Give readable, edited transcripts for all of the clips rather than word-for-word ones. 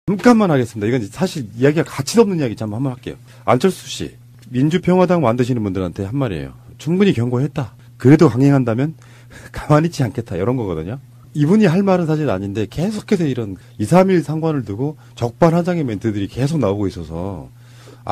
잠깐만 하겠습니다. 이건 사실 이야기가 가치 없는 이야기 한번 할게요. 안철수 씨, 민주평화당 만드시는 분들한테 한 말이에요. 충분히 경고했다. 그래도 강행한다면 가만히 있지 않겠다. 이런 거거든요. 이분이 할 말은 사실 아닌데 계속해서 이런 2, 3일 상관을 두고 적반하장의 멘트들이 계속 나오고 있어서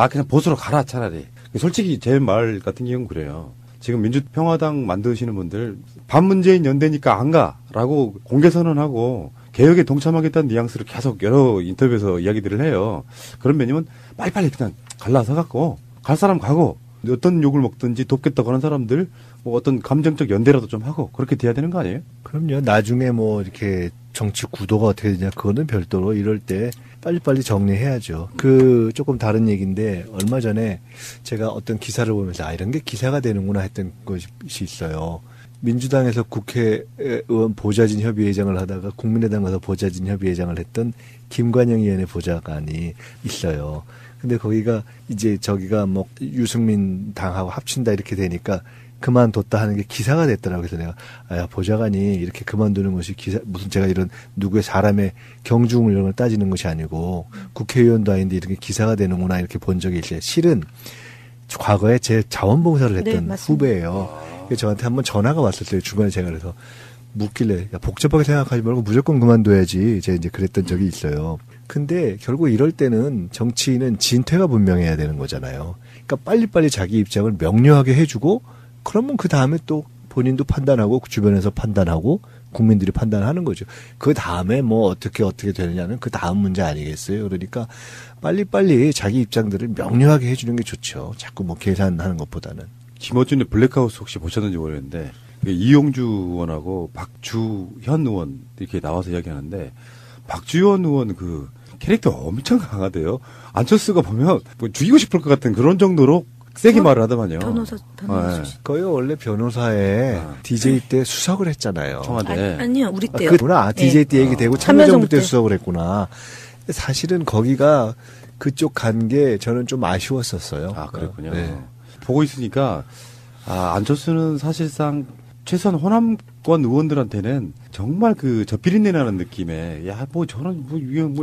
그냥 보수로 가라 차라리. 솔직히 제 말 같은 경우는 그래요. 지금 민주평화당 만드시는 분들 반문재인 연대니까 안 가라고 공개선언하고 개혁에 동참하겠다는 뉘앙스를 계속 여러 인터뷰에서 이야기들을 해요. 그런 면이면 빨리빨리 그냥 갈라서 갖고 갈 사람 가고 어떤 욕을 먹든지 돕겠다고 하는 사람들 뭐 어떤 감정적 연대라도 좀 하고 그렇게 돼야 되는 거 아니에요? 그럼요. 나중에 뭐 이렇게 정치 구도가 어떻게 되냐 그거는 별도로 이럴 때 빨리빨리 정리해야죠. 조금 다른 얘기인데 얼마 전에 제가 어떤 기사를 보면서 이런 게 기사가 되는구나 했던 것이 있어요. 민주당에서 국회의원 보좌진 협의회장을 하다가 국민의당 가서 보좌진 협의회장을 했던 김관영 의원의 보좌관이 있어요. 근데 거기가 이제 저기가 뭐 유승민 당하고 합친다 이렇게 되니까 그만뒀다 하는 게 기사가 됐더라고요. 그래서 내가 보좌관이 이렇게 그만두는 것이 무슨 제가 이런 누구의 사람의 경중을 이런 걸 따지는 것이 아니고 국회의원도 아닌데 이렇게 기사가 되는구나 이렇게 본 적이 있어요. 실은 과거에 제 자원봉사를 했던 후배예요. 저한테 한번 전화가 왔었어요. 주변에 제가 그래서 묻길래 복잡하게 생각하지 말고 무조건 그만둬야지. 제가 이제 그랬던 적이 있어요. 근데 결국 이럴 때는 정치인은 진퇴가 분명해야 되는 거잖아요. 그러니까 빨리빨리 자기 입장을 명료하게 해주고 그러면 그 다음에 또 본인도 판단하고 주변에서 판단하고 국민들이 판단하는 거죠. 그 다음에 뭐 어떻게 되느냐는 그 다음 문제 아니겠어요. 그러니까 빨리빨리 자기 입장들을 명료하게 해주는 게 좋죠. 자꾸 뭐 계산하는 것보다는. 김어준의 블랙하우스 혹시 보셨는지 모르겠는데 이용주 의원하고 박주현 의원 이렇게 나와서 이야기하는데 박주현 의원 그 캐릭터 엄청 강하대요. 안철수가 보면 뭐 죽이고 싶을 것 같은 그런 정도로 세게 말을 하더만요. 변호사 거의 원래 변호사에 DJ 때 수석을 했잖아요. 청와대. 아니요, 우리 때요. 그구나. DJ 때 얘기되고 참여정부 때 수석을 했구나. 사실은 거기가 그쪽 간 게 저는 좀 아쉬웠었어요. 그랬군요. 네. 보고 있으니까 안철수는 사실상 최소한 호남권 의원들한테는 정말 저 비린내 나는 느낌에 저런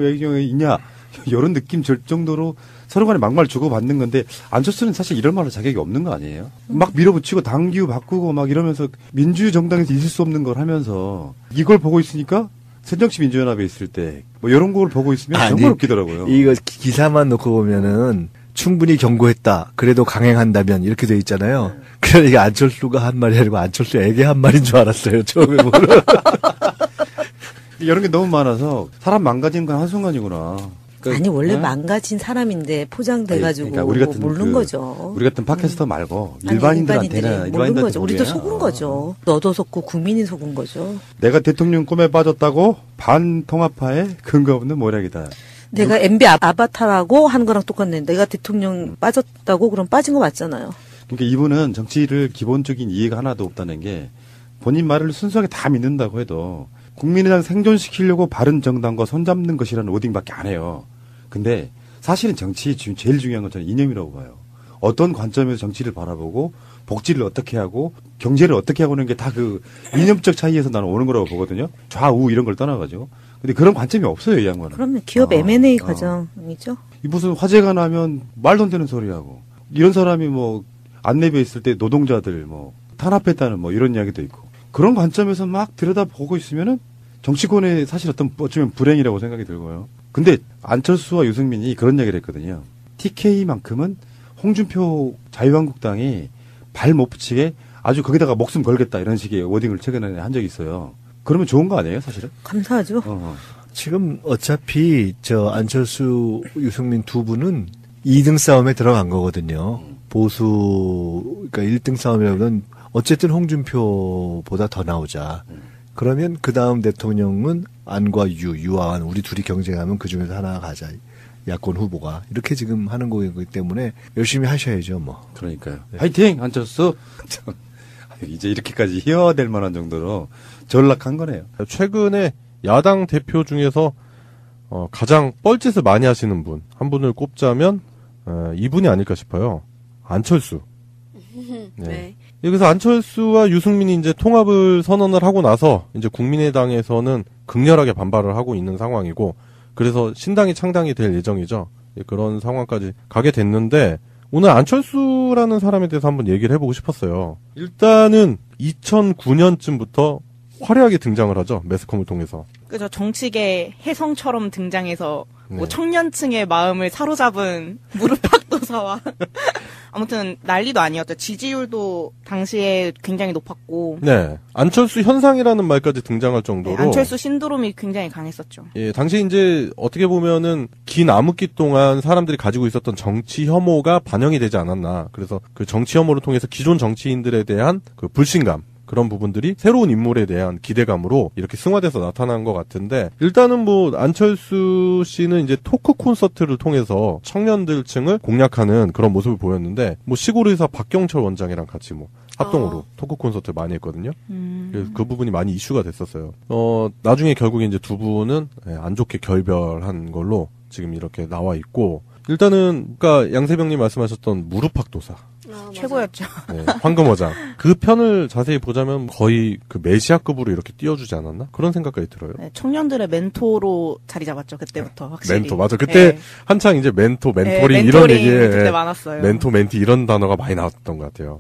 얘기가 있냐 이런 느낌 들 정도로 서로 간에 막말 주고받는 건데 안철수는 사실 이런 말할 자격이 없는 거 아니에요? 막 밀어붙이고 당규 바꾸고 막 이러면서 민주정당에서 있을 수 없는 걸 하면서 이걸 보고 있으니까 새정치민주연합에 있을 때 뭐 이런 걸 보고 있으면 정말 웃기더라고요. 이거 기사만 놓고 보면은 충분히 경고했다. 그래도 강행한다면 이렇게 돼 있잖아요. 그러니까 안철수가 한 말이 아니고 안철수에게 한 말인 줄 알았어요. 처음에 보면. 이런 게 너무 많아서 사람 망가지는 건 한순간이구나. 아니 원래 망가진 사람인데 포장돼가지고 그러니까 우리 같은 모르는 거죠. 우리 같은 팟캐스터 말고 일반인들한테는 모르는 거죠. 우리도 속은 거죠. 너도 속고 국민이 속은 거죠. 내가 대통령 꿈에 빠졌다고 반통합파의 근거 없는 모략이다. 내가 MB 아바타라고 하는 거랑 똑같네. 내가 대통령 빠졌다고 그럼 빠진 거 맞잖아요. 그러니까 이분은 정치를 기본적인 이해가 하나도 없다는 게 본인 말을 순수하게 다 믿는다고 해도 국민의당 생존시키려고 바른정당과 손잡는 것이라는 워딩밖에 안 해요. 근데 사실은 정치 제일 중요한 건 저는 이념이라고 봐요. 어떤 관점에서 정치를 바라보고 복지를 어떻게 하고 경제를 어떻게 하고 하는 게 다 이념적 차이에서 나는 오는 거라고 보거든요. 좌우 이런 걸 떠나가지고. 근데 그런 관점이 없어요, 이 양반은. 그러면 기업 M&A 과정이죠. 무슨 화재가 나면 말도 안 되는 소리하고 이런 사람이 뭐 안내부에 있을 때 노동자들 뭐 탄압했다는 뭐 이런 이야기도 있고 그런 관점에서 막 들여다보고 있으면은 정치권의 사실 어쩌면 불행이라고 생각이 들고요. 근데 안철수와 유승민이 그런 얘기를 했거든요. TK만큼은 홍준표 자유한국당이 발 못 붙이게 아주 거기다가 목숨 걸겠다 이런 식의 워딩을 최근에 한 적이 있어요. 그러면 좋은 거 아니에요, 사실은? 감사하죠. 지금 어차피 안철수, 유승민 두 분은 2등 싸움에 들어간 거거든요. 그러니까 1등 싸움이라면 어쨌든 홍준표보다 더 나오자. 그러면 그 다음 대통령은 안과 유와 안 우리 둘이 경쟁하면 그 중에서 하나 가자. 야권 후보가 이렇게 지금 하는 거기 때문에 열심히 하셔야죠, 뭐. 그러니까요. 네. 화이팅, 안철수. 이제 이렇게까지 희화될 만한 정도로 전락한 거네요. 최근에 야당 대표 중에서 가장 뻘짓을 많이 하시는 분 한 분을 꼽자면 이분이 아닐까 싶어요. 안철수. 네. 그래서 안철수와 유승민이 이제 통합을 선언을 하고 나서 이제 국민의당에서는 극렬하게 반발을 하고 있는 상황이고 그래서 신당이 창당이 될 예정이죠. 그런 상황까지 가게 됐는데 오늘 안철수라는 사람에 대해서 한번 얘기를 해보고 싶었어요. 일단은 2009년쯤부터 화려하게 등장을 하죠. 매스컴을 통해서. 그죠. 정치계 혜성처럼 등장해서 뭐 네. 청년층의 마음을 사로잡은 무릎팍도사와 아무튼 난리도 아니었죠. 지지율도 당시에 굉장히 높았고. 네. 안철수 현상이라는 말까지 등장할 정도로. 네, 안철수 신드롬이 굉장히 강했었죠. 예, 당시 이제 어떻게 보면은 긴 암흑기 동안 사람들이 가지고 있었던 정치 혐오가 반영이 되지 않았나. 그래서 그 정치 혐오를 통해서 기존 정치인들에 대한 그 불신감. 그런 부분들이 새로운 인물에 대한 기대감으로 이렇게 승화돼서 나타난 것 같은데 일단은 뭐 안철수 씨는 이제 토크 콘서트를 통해서 청년들층을 공략하는 그런 모습을 보였는데 뭐 시골의사 박경철 원장이랑 같이 뭐 합동으로 토크 콘서트 많이 했거든요. 그래서 그 부분이 많이 이슈가 됐었어요. 나중에 결국에 이제 두 분은 안 좋게 결별한 걸로 지금 이렇게 나와 있고 일단은 그러니까 양세병님 말씀하셨던 무릎팍도사 최고였죠. 네, 황금어장. 그 편을 자세히 보자면 거의 그 메시아급으로 이렇게 띄워주지 않았나? 그런 생각까지 들어요. 네, 청년들의 멘토로 자리 잡았죠. 그때부터 확실히. 멘토, 맞아. 그때 네. 한창 이제 멘토링 네, 이런 얘기에 그때 많았어요. 멘토, 멘티 이런 단어가 많이 나왔던 것 같아요.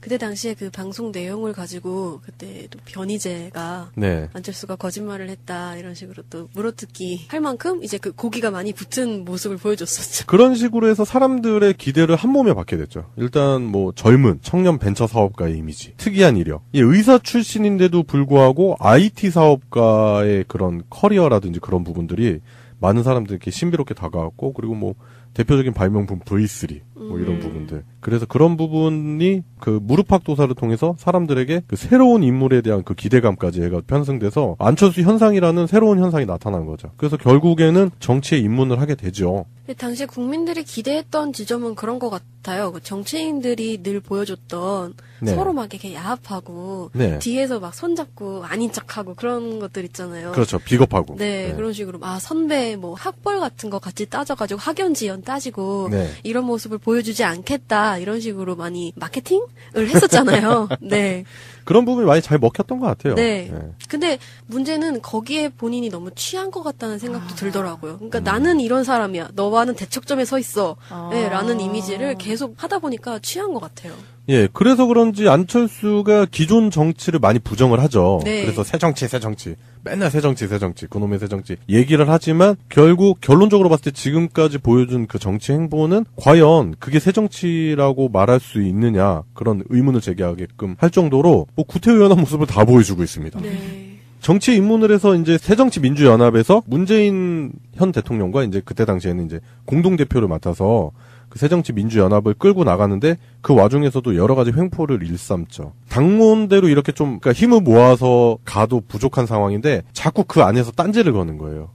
그때 당시에 그 방송 내용을 가지고 그때 또 변희재가 네. 안철수가 거짓말을 했다 이런 식으로 또 물어뜯기 할 만큼 이제 그 고기가 많이 붙은 모습을 보여줬었죠. 그런 식으로 해서 사람들의 기대를 한 몸에 받게 됐죠. 일단 뭐 젊은 청년 벤처 사업가의 이미지, 특이한 이력. 이 의사 출신인데도 불구하고 IT 사업가의 그런 커리어라든지 그런 부분들이 많은 사람들에게 신비롭게 다가왔고 그리고 뭐 대표적인 발명품 V3 뭐 이런 부분들. 그래서 그런 부분이 그 무릎팍도사를 통해서 사람들에게 그 새로운 인물에 대한 그 기대감까지 해가 편승돼서 안철수 현상이라는 새로운 현상이 나타난 거죠. 그래서 결국에는 정치에 입문을 하게 되죠. 당시에 국민들이 기대했던 지점은 그런 것 같아요. 그 정치인들이 늘 보여줬던 네. 서로 막 이렇게 야합하고 네. 뒤에서 막 손잡고 아닌 척하고 그런 것들 있잖아요. 그렇죠. 비겁하고. 네, 그런 식으로 선배 뭐 학벌 같은 거 같이 따져가지고 학연지연 따지고 네. 이런 모습을 보여주지 않겠다 이런 식으로 많이 마케팅을 했었잖아요. 네. 그런 부분이 많이 잘 먹혔던 것 같아요. 네. 근데 문제는 거기에 본인이 너무 취한 것 같다는 생각도 들더라고요. 그러니까 나는 이런 사람이야. 너와는 대척점에 서 있어. 네, 라는 이미지를 계속 하다 보니까 취한 것 같아요. 예, 그래서 그런지 안철수가 기존 정치를 많이 부정을 하죠. 네. 그래서 새 정치. 맨날 새 정치. 그놈의 새 정치. 얘기를 하지만 결국 결론적으로 봤을 때 지금까지 보여준 그 정치 행보는 과연 그게 새 정치라고 말할 수 있느냐 그런 의문을 제기하게끔 할 정도로 뭐 구태의연한 모습을 다 보여주고 있습니다. 네. 정치에 입문을 해서 이제 새정치민주연합에서 문재인 현 대통령과 이제 그때 당시에는 이제 공동대표를 맡아서 그 새정치민주연합을 끌고 나가는데 그 와중에서도 여러 가지 횡포를 일삼죠. 당론대로 이렇게 좀 그러니까 힘을 모아서 가도 부족한 상황인데 자꾸 그 안에서 딴지를 거는 거예요.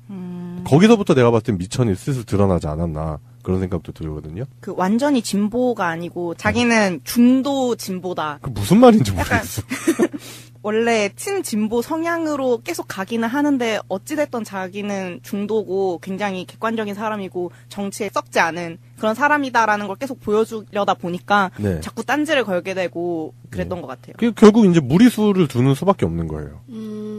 거기서부터 내가 봤을 땐 미천이 슬슬 드러나지 않았나 그런 생각도 들거든요. 그 완전히 진보가 아니고 자기는 중도 진보다. 그 무슨 말인지 모르겠어. 원래 친진보 성향으로 계속 가기는 하는데 어찌됐던 자기는 중도고 굉장히 객관적인 사람이고 정치에 썩지 않은 그런 사람이다라는 걸 계속 보여주려다 보니까 네. 자꾸 딴지를 걸게 되고 그랬던 것 같아요. 그 결국 이제 무리수를 두는 수밖에 없는 거예요.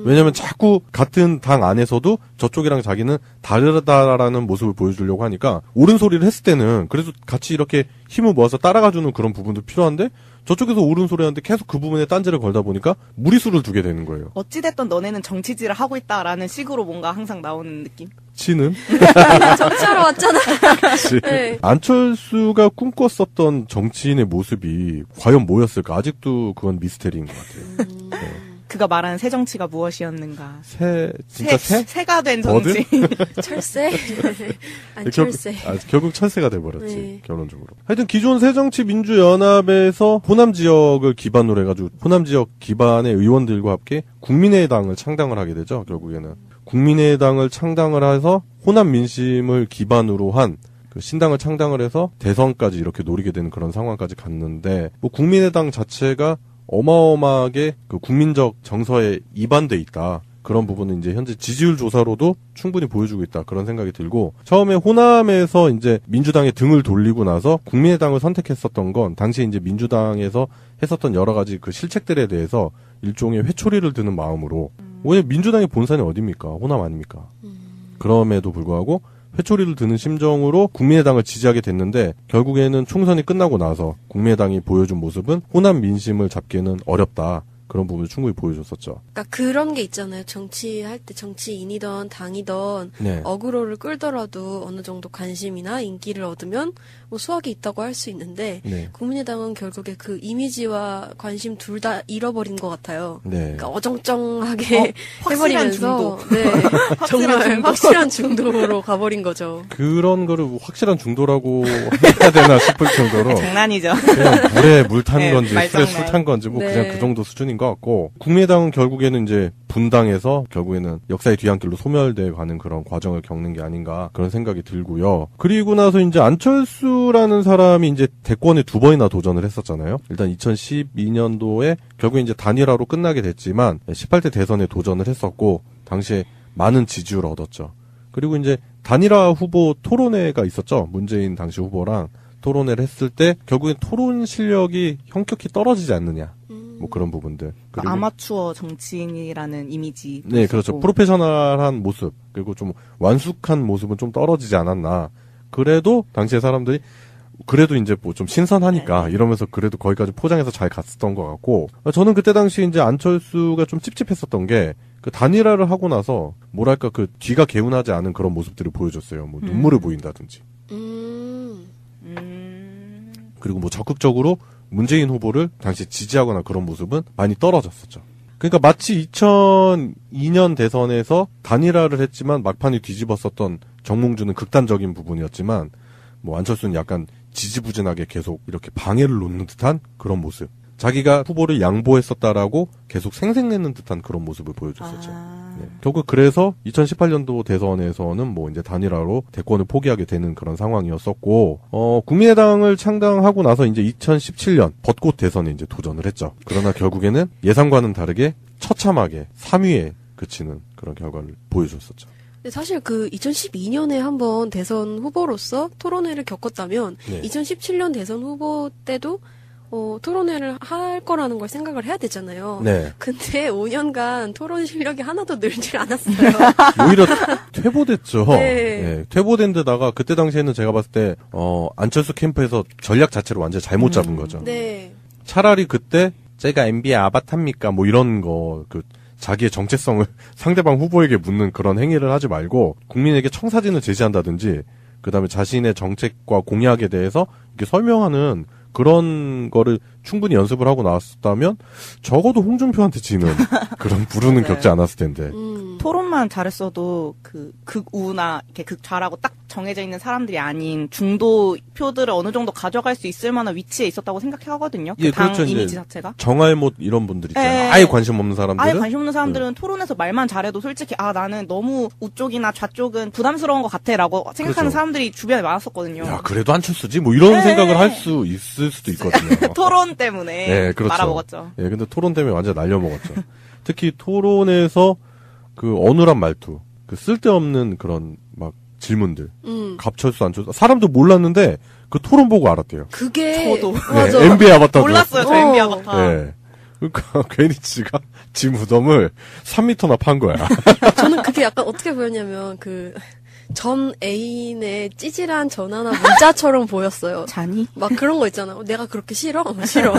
왜냐면 자꾸 같은 당 안에서도 저쪽이랑 자기는 다르다라는 모습을 보여주려고 하니까 옳은 소리를 했을 때는 그래도 같이 이렇게 힘을 모아서 따라가주는 그런 부분도 필요한데 저쪽에서 옳은 소리 하는데 계속 그 부분에 딴지를 걸다 보니까 무리수를 두게 되는 거예요. 어찌됐던 너네는 정치질을 하고 있다라는 식으로 뭔가 항상 나오는 느낌? 치는? 정치하러 왔잖아. 네. 안철수가 꿈꿨었던 정치인의 모습이 과연 뭐였을까? 아직도 그건 미스테리인 것 같아요. 네. 그가 말하는 새 정치가 무엇이었는가? 진짜 새? 새가 된 버드? 정치. 철새? 안철새. 결국 철새가 돼버렸지, 네. 결론적으로. 하여튼 기존 새정치민주연합에서 호남 지역을 기반으로 해가지고 호남 지역 기반의 의원들과 함께 국민의당을 창당을 하게 되죠, 결국에는. 국민의당을 창당을 해서 호남 민심을 기반으로 한 그 신당을 창당을 해서 대선까지 이렇게 노리게 되는 그런 상황까지 갔는데, 뭐 국민의당 자체가 어마어마하게 그 국민적 정서에 이반돼 있다. 그런 부분은 이제 현재 지지율 조사로도 충분히 보여주고 있다. 그런 생각이 들고, 처음에 호남에서 이제 민주당에 등을 돌리고 나서 국민의당을 선택했었던 건 당시 이제 민주당에서 했었던 여러 가지 그 실책들에 대해서 일종의 회초리를 드는 마음으로. 왜냐면 민주당의 본산이 어딥니까? 호남 아닙니까? 그럼에도 불구하고 회초리를 드는 심정으로 국민의당을 지지하게 됐는데 결국에는 총선이 끝나고 나서 국민의당이 보여준 모습은 호남 민심을 잡기는 어렵다. 그런 부분을 충분히 보여줬었죠. 그러니까 그런 게 있잖아요. 정치할 때 정치인이던 당이던 네. 어그로를 끌더라도 어느 정도 관심이나 인기를 얻으면 뭐 수확이 있다고 할 수 있는데 네. 국민의당은 결국에 그 이미지와 관심 둘 다 잃어버린 것 같아요. 네. 그러니까 어정쩡하게 확실한 해버리면서 네, 정말 확실한 중독으로 가버린 거죠. 그런 거를 확실한 중도라고 해야 되나 싶을 정도로 장난이죠. 그냥 물에 물 탄 네, 건지 술에 말장난. 술 탄 건지 뭐 네. 그냥 그 정도 수준인 것 같고 국민의당은 결국에는 이제 분당해서 결국에는 역사의 뒤안길로 소멸돼 가는 그런 과정을 겪는 게 아닌가 그런 생각이 들고요. 그리고 나서 이제 안철수라는 사람이 이제 대권에 2번이나 도전을 했었잖아요. 일단 2012년도에 결국에 이제 단일화로 끝나게 됐지만 18대 대선에 도전을 했었고 당시에 많은 지지율을 얻었죠. 그리고 이제 단일화 후보 토론회가 있었죠. 문재인 당시 후보랑 토론회를 했을 때 결국엔 토론 실력이 형격히 떨어지지 않느냐. 뭐 그런 부분들. 그리고 아마추어 정치인이라는 이미지. 네, 그렇죠. 프로페셔널한 모습 그리고 좀 완숙한 모습은 좀 떨어지지 않았나. 그래도 당시에 사람들이 그래도 이제 뭐 좀 신선하니까 이러면서 그래도 거기까지 포장해서 잘 갔었던 것 같고 저는 그때 당시 이제 안철수가 좀 찝찝했었던 게 그 단일화를 하고 나서 뭐랄까 그 뒤가 개운하지 않은 그런 모습들을 보여줬어요. 뭐 눈물을 보인다든지. 그리고 뭐 적극적으로 문재인 후보를 당시 지지하거나 그런 모습은 많이 떨어졌었죠. 그러니까 마치 2002년 대선에서 단일화를 했지만 막판이 뒤집었었던 정몽주는 극단적인 부분이었지만 뭐 안철수는 약간 지지부진하게 계속 이렇게 방해를 놓는 듯한 그런 모습. 자기가 후보를 양보했었다라고 계속 생색내는 듯한 그런 모습을 보여줬었죠. 네. 결국 그래서 2018년도 대선에서는 뭐 이제 단일화로 대권을 포기하게 되는 그런 상황이었었고, 국민의당을 창당하고 나서 이제 2017년 벚꽃 대선에 이제 도전을 했죠. 그러나 결국에는 예상과는 다르게 처참하게 3위에 그치는 그런 결과를 보여줬었죠. 근데 사실 그 2012년에 한번 대선 후보로서 토론회를 겪었다면 네. 2017년 대선 후보 때도 토론회를 할 거라는 걸 생각을 해야 되잖아요. 네. 근데 5년간 토론 실력이 하나도 늘질 않았어요. 오히려 퇴보됐죠. 네. 네, 퇴보된 데다가 그때 당시에는 제가 봤을 때 안철수 캠프에서 전략 자체를 완전히 잘못 잡은 거죠. 네. 차라리 그때 제가 MB의 아바타입니까 뭐 이런 거 자기의 정체성을 상대방 후보에게 묻는 그런 행위를 하지 말고 국민에게 청사진을 제시한다든지 그다음에 자신의 정책과 공약에 대해서 이렇게 설명하는 그런 거를 충분히 연습을 하고 나왔다면 적어도 홍준표한테 지는 그런 부르는 맞아요. 겪지 않았을 텐데. 토론만 잘했어도 그 극우나 이렇게 극좌라고 딱 정해져 있는 사람들이 아닌 중도 표들을 어느 정도 가져갈 수 있을 만한 위치에 있었다고 생각하거든요. 예, 당 그렇죠, 이미지 이제 자체가. 정알못 이런 분들 있잖아요. 예. 아예 관심 없는 사람들은. 아예 관심 없는 사람들은 토론에서 말만 잘해도 솔직히 나는 너무 우쪽이나 좌쪽은 부담스러운 것 같아라고 생각하는 그렇죠. 사람들이 주변에 많았었거든요. 야, 그래도 안철수지? 뭐 이런 네. 생각을 할 수 있을 수도 있거든요. 토론 때문에 네, 그렇죠. 말아먹었죠. 예, 근데 토론 때문에 완전 날려먹었죠. 특히 토론에서 그 어눌한 말투, 그 쓸데없는 그런 막 질문들, 갑철수 안철수 사람도 몰랐는데 그 토론 보고 알았대요. 그게 저도. 맞아. 네, MBA 아바타도. 몰랐어요, 저 MB 아바타. 네. 그러니까 괜히 지가 지 무덤을 3m나 판 거야. 저는 그게 약간 어떻게 보였냐면 전 애인의 찌질한 전화나 문자처럼 보였어요. 자니? 막 그런 거 있잖아. 내가 그렇게 싫어? 싫어.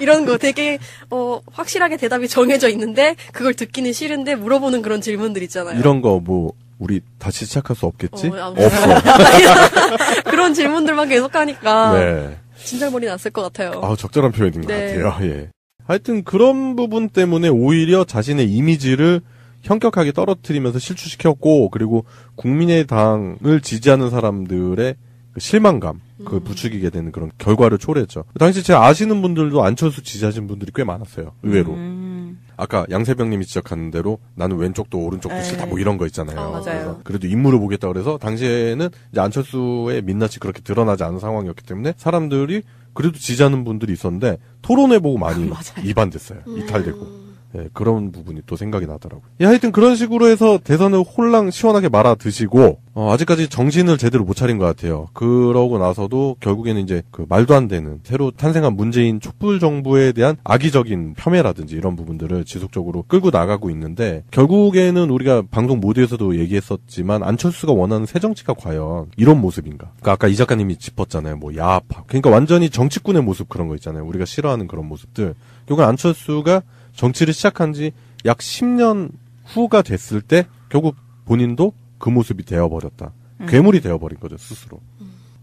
이런 거 되게 확실하게 대답이 정해져 있는데 그걸 듣기는 싫은데 물어보는 그런 질문들 있잖아요. 이런 거 뭐 우리 다시 시작할 수 없겠지? 없어. 그런 질문들만 계속 하니까 네. 진절머리 났을 것 같아요. 적절한 표현인 것 네. 같아요. 예. 하여튼 그런 부분 때문에 오히려 자신의 이미지를 현격하게 떨어뜨리면서 실추시켰고, 그리고 국민의당을 지지하는 사람들의 그 실망감, 그걸 부추기게 되는 그런 결과를 초래했죠. 당시 제가 아시는 분들도 안철수 지지하신 분들이 꽤 많았어요. 의외로. 아까 양세병님이 지적하는 대로 나는 왼쪽도 오른쪽도 네. 싫다 뭐 이런 거 있잖아요. 맞아요. 그래서 그래도 인물을 보겠다 그래서 당시에는 이제 안철수의 민낯이 그렇게 드러나지 않은 상황이었기 때문에 사람들이 그래도 지지하는 분들이 있었는데 토론회 보고 많이 맞아요. 이반됐어요. 이탈되고. 예, 그런 부분이 또 생각이 나더라고요. 예, 하여튼 그런 식으로 해서 대선을 홀랑 시원하게 말아 드시고 아직까지 정신을 제대로 못 차린 것 같아요. 그러고 나서도 결국에는 이제 그 말도 안 되는 새로 탄생한 문재인 촛불 정부에 대한 악의적인 폄훼라든지 이런 부분들을 지속적으로 끌고 나가고 있는데 결국에는 우리가 방송 모두에서도 얘기했었지만 안철수가 원하는 새 정치가 과연 이런 모습인가? 그러니까 아까 이 작가님이 짚었잖아요. 뭐 야합. 그러니까 완전히 정치꾼의 모습 그런 거 있잖아요. 우리가 싫어하는 그런 모습들. 결국 안철수가 정치를 시작한 지 약 10년 후가 됐을 때 결국 본인도 그 모습이 되어버렸다. 괴물이 되어버린 거죠, 스스로.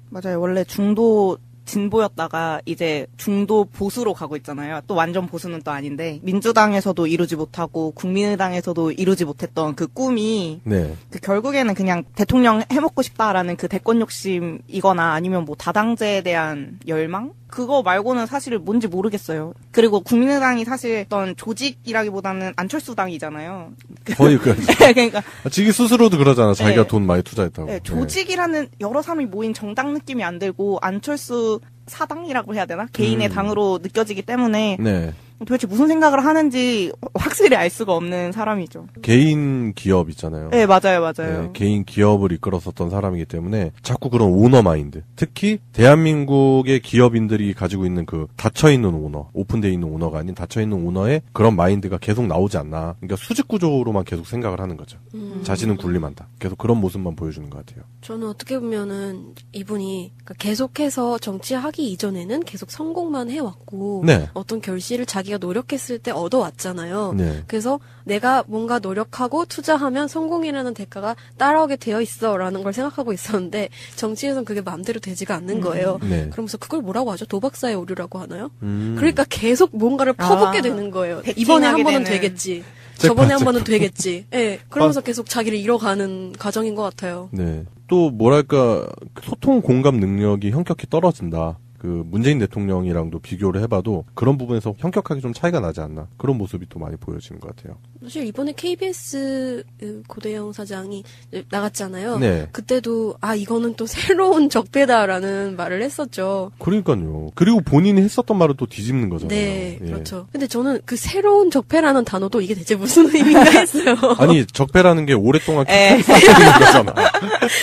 맞아요. 원래 중도 진보였다가 이제 중도 보수로 가고 있잖아요. 또 완전 보수는 또 아닌데 민주당에서도 이루지 못하고 국민의당에서도 이루지 못했던 그 꿈이 네. 그 결국에는 그냥 대통령 해먹고 싶다라는 그 대권 욕심이거나 아니면 뭐 다당제에 대한 열망? 그거 말고는 사실 뭔지 모르겠어요. 그리고 국민의당이 사실 어떤 조직이라기보다는 안철수당이잖아요. 거의 그렇죠. 그러니까 지기 스스로도 그러잖아. 자기가 네. 돈 많이 투자했다고. 네, 조직이라는 여러 사람이 모인 정당 느낌이 안 들고 안철수 사당이라고 해야 되나? 개인의 당으로 느껴지기 때문에 네. 도대체 무슨 생각을 하는지 확실히 알 수가 없는 사람이죠. 개인 기업 있잖아요. 네, 맞아요. 네, 개인 기업을 이끌었었던 사람이기 때문에 자꾸 그런 오너 마인드. 특히 대한민국의 기업인들이 가지고 있는 그 닫혀있는 오너, 오픈되어 있는 오너가 아닌 닫혀있는 오너의 그런 마인드가 계속 나오지 않나. 그러니까 수직 구조로만 계속 생각을 하는 거죠. 자신은 군림한다. 계속 그런 모습만 보여주는 것 같아요. 저는 어떻게 보면은 이분이 그러니까 계속해서 정치하기 이전에는 계속 성공만 해왔고 네. 어떤 결실을 자기가 노력했을 때 얻어왔잖아요. 네. 그래서 내가 뭔가 노력하고 투자하면 성공이라는 대가가 따라오게 되어 있어라는 걸 생각하고 있었는데 정치에선 그게 마음대로 되지가 않는 거예요. 네. 그러면서 그걸 뭐라고 하죠? 도박사의 오류라고 하나요? 그러니까 계속 뭔가를 퍼붓게 되는 거예요. 이번에 한 번은 되겠지. 저번에 한 번은 되겠지. 예. 그러면서 계속 자기를 잃어가는 과정인 것 같아요. 네. 또 뭐랄까 소통 공감 능력이 현격히 떨어진다. 그 문재인 대통령이랑도 비교를 해봐도 그런 부분에서 현격하게 좀 차이가 나지 않나 그런 모습이 또 많이 보여지는 것 같아요. 사실 이번에 KBS 고대영 사장이 나갔잖아요. 네. 그때도 이거는 또 새로운 적폐다라는 말을 했었죠. 그러니까요. 그리고 본인이 했었던 말을 또 뒤집는 거잖아요. 네, 예. 그렇죠. 근데 저는 그 새로운 적폐라는 단어도 이게 대체 무슨 의미인가 했어요. 아니 적폐라는 게 오랫동안 쌓여있는 거잖아.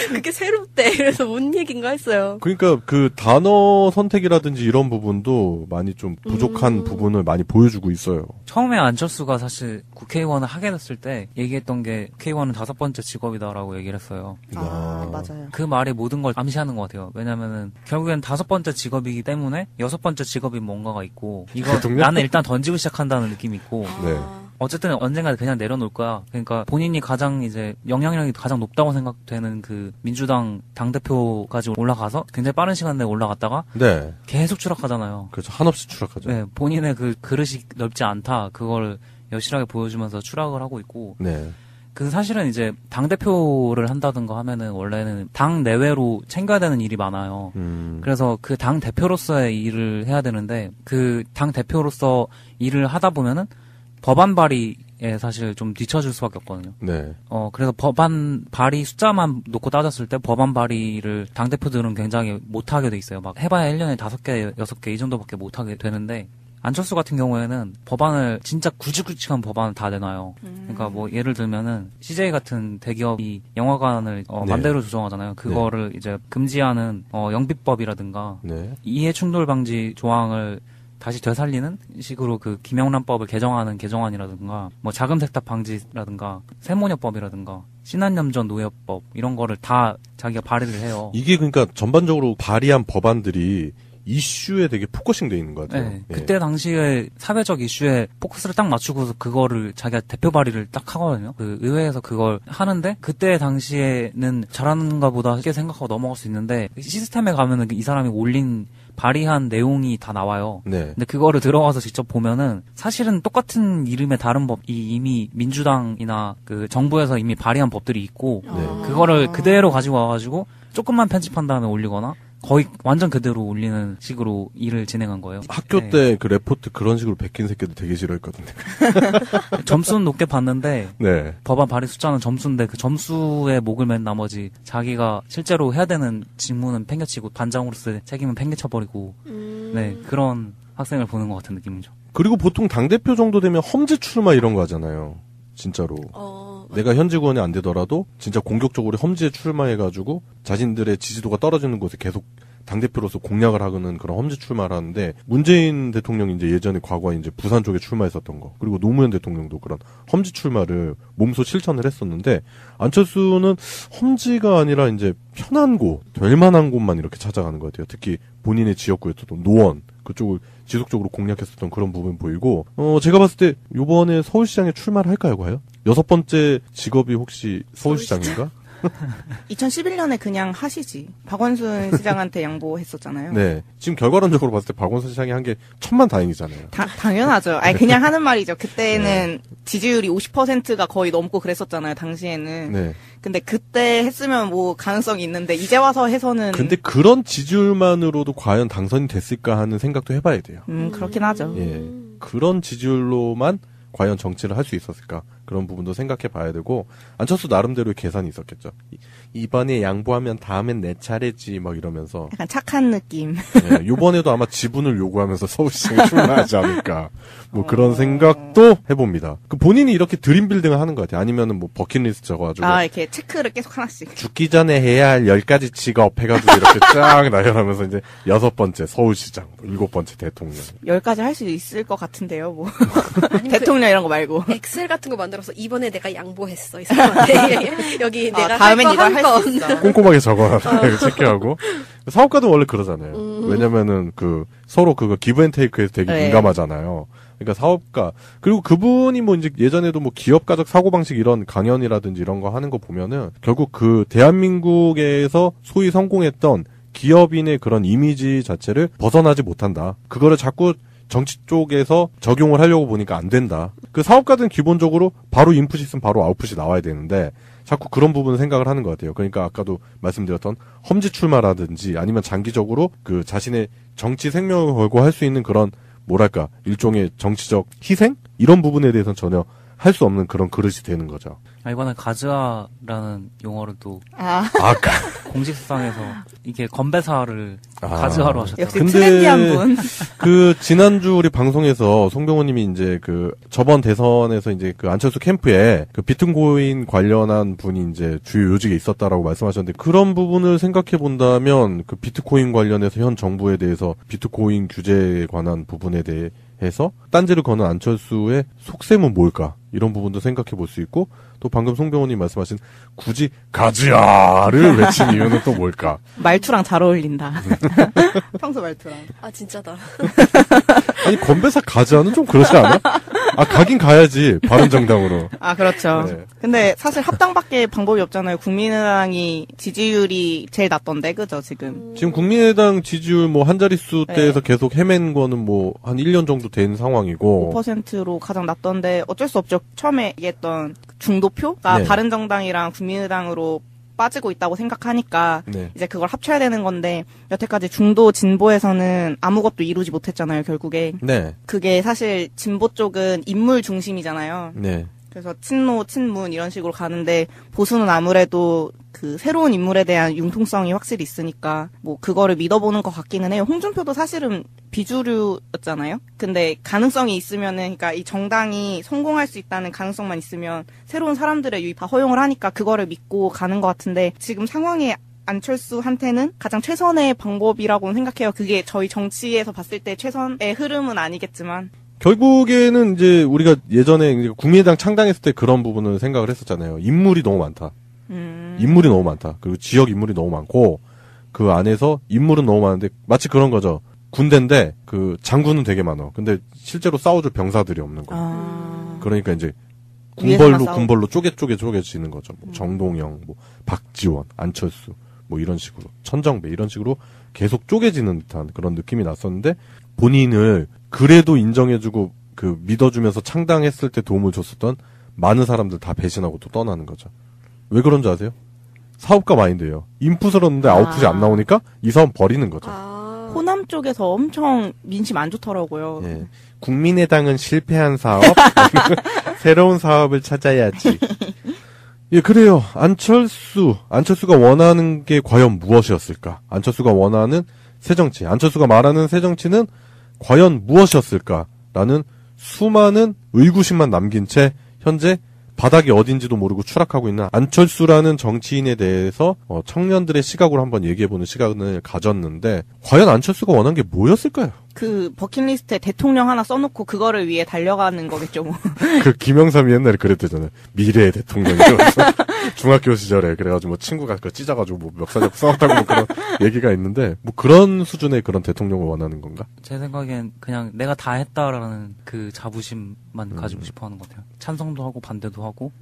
그게 새롭대. 그래서 뭔 얘기인가 했어요. 그러니까 그 단어 선택이라든지 이런 부분도 많이 좀 부족한 부분을 많이 보여주고 있어요. 처음에 안철수가 사실 국회의원을 하게 됐을 때 얘기했던 게 국회의원은 5번째 직업이다라고 얘기를 했어요. 맞아요. 그 말이 모든 걸 암시하는 것 같아요. 왜냐면은 결국엔 5번째 직업이기 때문에 6번째 직업이 뭔가가 있고 이거 대통령? 나는 일단 던지고 시작한다는 느낌이 있고 네. 어쨌든 언젠가 그냥 내려놓을 거야. 그러니까 본인이 가장 이제 영향력이 가장 높다고 생각되는 그 민주당 당대표까지 올라가서 굉장히 빠른 시간 내에 올라갔다가 네. 계속 추락하잖아요. 그렇죠. 한없이 추락하죠. 네, 본인의 그 그릇이 넓지 않다. 그걸 여실하게 보여주면서 추락을 하고 있고 네. 그 사실은 이제 당대표를 한다든가 하면은 원래는 당 내외로 챙겨야 되는 일이 많아요. 그래서 그 당대표로서의 일을 해야 되는데 그 당대표로서 일을 하다 보면은 법안 발의에 사실 좀 뒤처질 수밖에 없거든요. 네. 그래서 법안 발의 숫자만 놓고 따졌을 때 법안 발의를 당대표들은 굉장히 못하게 돼 있어요. 막 해봐야 1년에 5개, 6개 이 정도밖에 못하게 되는데 안철수 같은 경우에는 법안을 진짜 굵직굵직한 법안을 다 내놔요. 그러니까 뭐 예를 들면은 CJ 같은 대기업이 영화관을 맘대로 조정하잖아요. 그거를 이제 금지하는 영비법이라든가 네. 이해 충돌 방지 조항을 다시 되살리는 식으로 그 김영란법을 개정하는 개정안이라든가 뭐 자금 세탁 방지라든가 세모녀법이라든가 신한염전 노예법 이런 거를 다 자기가 발의를 해요. 이게 그러니까 전반적으로 발의한 법안들이 이슈에 되게 포커싱 돼 있는 것 같아요. 네, 예. 그때 당시에 사회적 이슈에 포커스를 딱 맞추고서 그거를 자기가 대표 발의를 딱 하거든요. 그 의회에서 그걸 하는데 그때 당시에는 잘하는가 보다 이렇게 생각하고 넘어갈 수 있는데 시스템에 가면은 이 사람이 올린 발의한 내용이 다 나와요. 네. 근데 그거를 들어가서 직접 보면은 사실은 똑같은 이름의 다른 법이 이미 민주당이나 그 정부에서 이미 발의한 법들이 있고 그거를 그대로 가지고 와가지고 조금만 편집한 다음에 올리거나 거의 완전 그대로 올리는 식으로 일을 진행한 거예요. 학교 네. 때 그 레포트 그런 식으로 베낀 새끼들 되게 싫어했거든요. 점수는 높게 봤는데 네. 법안 발의 숫자는 점수인데 그 점수에 목을 맨 나머지 자기가 실제로 해야 되는 직무는 팽개치고 반장으로서의 책임은 팽개쳐버리고 네 그런 학생을 보는 것 같은 느낌이죠. 그리고 보통 당대표 정도 되면 험지 출마 이런 거 하잖아요. 진짜로. 내가 현직 의원이 안 되더라도 진짜 공격적으로 험지에 출마해가지고 자신들의 지지도가 떨어지는 곳에 계속 당대표로서 공략을 하는 그런 험지 출마를 하는데, 문재인 대통령이 이제 예전에 과거에 이제 부산 쪽에 출마했었던 거, 그리고 노무현 대통령도 그런 험지 출마를 몸소 실천을 했었는데, 안철수는 험지가 아니라 이제 편한 곳, 될 만한 곳만 이렇게 찾아가는 것 같아요. 특히 본인의 지역구였던 노원, 그쪽을 지속적으로 공략했었던 그런 부분 보이고, 제가 봤을 때 요번에 서울시장에 출마를 할까요, 과연? 6번째 직업이 혹시 서울시장인가? 2011년에 그냥 하시지. 박원순 시장한테 양보했었잖아요. 네. 지금 결과론적으로 봤을 때 박원순 시장이 한 게 천만다행이잖아요. 당연하죠. 아니, 그냥 하는 말이죠. 그때는 지지율이 50%가 거의 넘고 그랬었잖아요, 당시에는. 네. 근데 그때 했으면 뭐 가능성이 있는데, 이제 와서 해서는. 근데 그런 지지율만으로도 과연 당선이 됐을까 하는 생각도 해봐야 돼요. 그렇긴 하죠. 예. 그런 지지율로만 과연 정치를 할 수 있었을까? 그런 부분도 생각해 봐야 되고, 안철수 나름대로의 계산이 있었겠죠. 이번에 양보하면 다음엔 내 차례지, 막 이러면서. 약간 착한 느낌. 네, 요번에도 아마 지분을 요구하면서 서울시장에 출마하지 않을까. 뭐 그런 생각도 해봅니다. 그 본인이 이렇게 드림 빌딩을 하는 것 같아요. 아니면은 뭐 버킷리스트 적어가지고. 이렇게 체크를 계속 하나씩. 죽기 전에 해야 할 10가지 직업 해가지고 이렇게 쫙 나열하면서 이제 6번째 서울시장, 7번째 대통령. 10가지 할 수 있을 것 같은데요, 뭐. 대통령 이런 거 말고. 엑셀 같은 거 만들어서 이번에 내가 양보했어. 이 사람한테. 여기 내가 다음엔 이걸 할 수 건. 있어. 꼼꼼하게 적어놔서 체크하고. 사업가도 원래 그러잖아요. 왜냐면은 서로 그거 기브앤테이크에서 되게 네. 민감하잖아요. 그러니까 사업가, 그리고 그분이 뭐 이제 예전에도 뭐 기업가적 사고방식 이런 강연이라든지 이런 거 하는 거 보면은 결국 그 대한민국에서 소위 성공했던 기업인의 그런 이미지 자체를 벗어나지 못한다. 그거를 자꾸 정치 쪽에서 적용을 하려고 보니까 안 된다. 그 사업가들은 기본적으로 바로 인풋이 있으면 바로 아웃풋이 나와야 되는데 자꾸 그런 부분을 생각을 하는 것 같아요. 그러니까 아까도 말씀드렸던 험지 출마라든지 아니면 장기적으로 그 자신의 정치 생명을 걸고 할 수 있는 그런 뭐랄까 일종의 정치적 희생? 이런 부분에 대해서는 전혀 할 수 없는 그런 그릇이 되는 거죠. 이번에 가즈아라는 용어를 또 아까 공직수상에서 이게 건배사를 가즈아로 하셨더라고요. 역시 트렌디한 분. 그 지난주 우리 방송에서 송병호님이 이제 그 저번 대선에서 이제 그 안철수 캠프에 그 비트코인 관련한 분이 이제 주요 요직에 있었다라고 말씀하셨는데, 그런 부분을 생각해 본다면 그 비트코인 관련해서 현 정부에 대해서 비트코인 규제에 관한 부분에 대해서 딴지를 거는 안철수의 속셈은 뭘까? 이런 부분도 생각해 볼 수 있고, 또 방금 송병호님 말씀하신 굳이 가즈야를 외친 이유는 또 뭘까? 말투랑 잘 어울린다. 평소 말투랑. 진짜다. 아니 건배사 가즈야는 좀 그렇지 않아? 가긴 가야지 바른정당으로. 그렇죠. 네. 근데 사실 합당밖에 방법이 없잖아요. 국민의당이 지지율이 제일 낮던데, 그죠, 지금? 지금 국민의당 지지율 뭐 한 자릿수대에서 계속 헤맨 거는 뭐 한 1년 정도 된 상황이고 5%로 가장 낮던데 어쩔 수 없죠. 처음에 얘기했던 중도표가 네. 바른정당이랑 국민의당으로 빠지고 있다고 생각하니까 네. 이제 그걸 합쳐야 되는 건데, 여태까지 중도 진보에서는 아무것도 이루지 못했잖아요, 결국에. 네. 그게 사실 진보 쪽은 인물 중심이잖아요. 네. 그래서 친노, 친문 이런 식으로 가는데, 보수는 아무래도 그 새로운 인물에 대한 융통성이 확실히 있으니까 뭐 그거를 믿어보는 것 같기는 해요. 홍준표도 사실은 비주류였잖아요. 근데 가능성이 있으면은, 그러니까 이 정당이 성공할 수 있다는 가능성만 있으면 새로운 사람들의 유입 다 허용을 하니까 그거를 믿고 가는 것 같은데, 지금 상황에 안철수한테는 가장 최선의 방법이라고는 생각해요. 그게 저희 정치에서 봤을 때 최선의 흐름은 아니겠지만. 결국에는 이제 우리가 예전에 이제 국민의당 창당했을 때 그런 부분을 생각을 했었잖아요. 인물이 너무 많다. 인물이 너무 많다. 그리고 지역 인물이 너무 많고, 그 안에서 인물은 너무 많은데 마치 그런 거죠. 군대인데 그 장군은 되게 많아. 근데 실제로 싸워줄 병사들이 없는 거예요. 그러니까 이제 군벌로 쪼개지는 거죠. 뭐 정동영, 뭐 박지원, 안철수, 뭐 이런 식으로, 천정배 이런 식으로 계속 쪼개지는 듯한 그런 느낌이 났었는데, 본인을 그래도 인정해주고 그 믿어주면서 창당했을 때 도움을 줬었던 많은 사람들 다 배신하고 또 떠나는 거죠. 왜 그런 줄 아세요? 사업가 마인드예요. 인풋을 얻는데 아웃풋이 안 나오니까 이 사업 버리는 거죠. 호남 쪽에서 엄청 민심 안 좋더라고요. 예. 국민의당은 실패한 사업, 새로운 사업을 찾아야지. 예, 그래요. 안철수가 원하는 게 과연 무엇이었을까? 안철수가 원하는 새정치, 안철수가 말하는 새정치는 과연 무엇이었을까? 라는 수많은 의구심만 남긴 채 현재 바닥이 어딘지도 모르고 추락하고 있는 안철수라는 정치인에 대해서 청년들의 시각으로 한번 얘기해보는 시간을 가졌는데 과연 안철수가 원한 게 뭐였을까요? 그 버킷리스트에 대통령 하나 써놓고 그거를 위해 달려가는 거겠죠. 뭐. 그 김영삼이 옛날에 그랬대잖아요. 미래의 대통령이라서 중학교 시절에 그래가지고 뭐 친구가 그거 찢어가지고 뭐 멱살잡고 싸웠다고 뭐 그런 얘기가 있는데 뭐 그런 수준의 그런 대통령을 원하는 건가? 제 생각엔 그냥 내가 다 했다라는 그 자부심만 가지고 싶어하는 것 같아요. 찬성도 하고 반대도 하고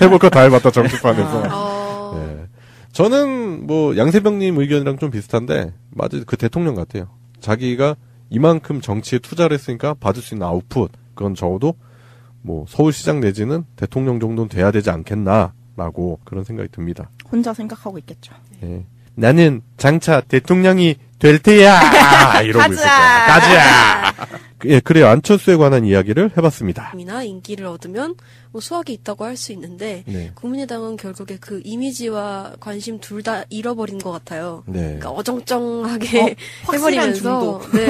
해볼 거 다 해봤다 정치판에서. 예. 저는 뭐 양세병님 의견이랑 좀 비슷한데 맞아요. 그 대통령 같아요. 자기가 이만큼 정치에 투자를 했으니까 받을 수 있는 아웃풋 그건 적어도 뭐 서울시장 내지는 대통령 정도는 돼야 되지 않겠나라고 그런 생각이 듭니다. 혼자 생각하고 있겠죠. 예. 나는 장차 대통령이 될 테야 이러고 있을 거야. 가자. 예, 그래요. 안철수에 관한 이야기를 해봤습니다. 이나 인기를 얻으면 뭐 수확이 있다고 할 수 있는데 네. 국민의당은 결국에 그 이미지와 관심 둘 다 잃어버린 것 같아요. 네. 그러니까 어정쩡하게 해버리면서 중독. 네,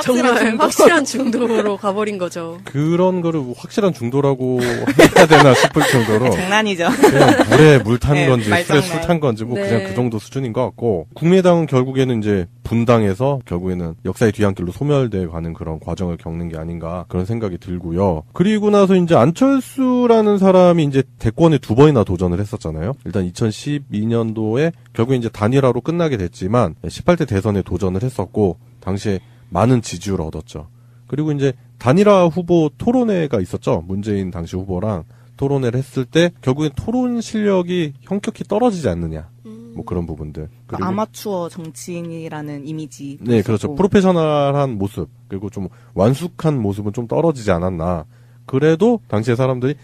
정말 확실한 중독으로 가버린 거죠. 그런 거를 확실한 중도라고 해야 되나 싶을 정도로 장난이죠. 그냥 물에 물 탄 네, 건지 술에 말장난. 술 탄 건지 뭐 네. 그냥 그 정도 수준인 것 같고 국민의당은 결국에는 이제 분당해서 결국에는 역사의 뒤안길로 소멸돼 가는 그런 과정을 겪는 게 아닌가 그런 생각이 들고요. 그리고 나서 이제 안철수라는 사람이 이제 대권에 2번이나 도전을 했었잖아요. 일단 2012년도에 결국에 이제 단일화로 끝나게 됐지만 18대 대선에 도전을 했었고 당시에 많은 지지율을 얻었죠. 그리고 이제 단일화 후보 토론회가 있었죠. 문재인 당시 후보랑 토론회를 했을 때 결국엔 토론 실력이 현격히 떨어지지 않느냐. 뭐 그런 부분들. 그 아마추어 정치인이라는 이미지. 네, 그렇죠. 프로페셔널한 모습 그리고 좀 완숙한 모습은 좀 떨어지지 않았나. 그래도 당시에 사람들이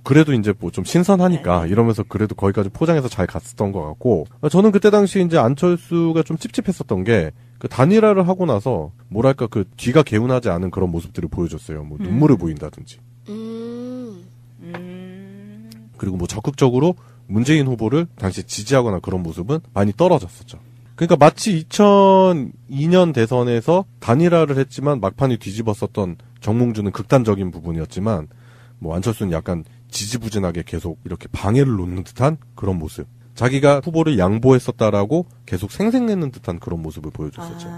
그래도 이제 뭐 좀 신선하니까 이러면서 그래도 거기까지 포장해서 잘 갔었던 것 같고 저는 그때 당시 이제 안철수가 좀 찝찝했었던 게 그 단일화를 하고 나서 뭐랄까 그 뒤가 개운하지 않은 그런 모습들을 보여줬어요. 뭐 눈물을 보인다든지. 그리고 뭐 적극적으로 문재인 후보를 당시 지지하거나 그런 모습은 많이 떨어졌었죠. 그러니까 마치 2002년 대선에서 단일화를 했지만 막판이 뒤집었었던 정몽주는 극단적인 부분이었지만 뭐 안철수는 약간 지지부진하게 계속 이렇게 방해를 놓는 듯한 그런 모습. 자기가 후보를 양보했었다라고 계속 생색내는 듯한 그런 모습을 보여줬었죠.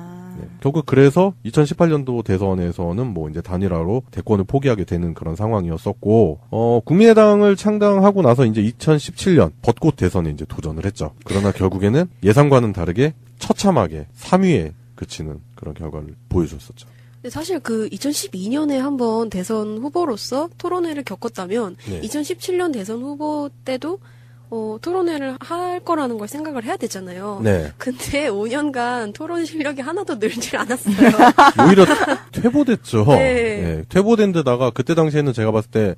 네. 결국 그래서 2018년도 대선에서는 뭐 이제 단일화로 대권을 포기하게 되는 그런 상황이었었고, 국민의당을 창당하고 나서 이제 2017년 벚꽃 대선에 이제 도전을 했죠. 그러나 결국에는 예상과는 다르게 처참하게 3위에 그치는 그런 결과를 보여줬었죠. 근데 사실 그 2012년에 한번 대선 후보로서 토론회를 겪었다면 네. 2017년 대선 후보 때도 토론회를 할 거라는 걸 생각을 해야 되잖아요. 네. 근데 5년간 토론 실력이 하나도 늘질 않았어요. 오히려 퇴보됐죠. 네. 네, 퇴보된 데다가 그때 당시에는 제가 봤을 때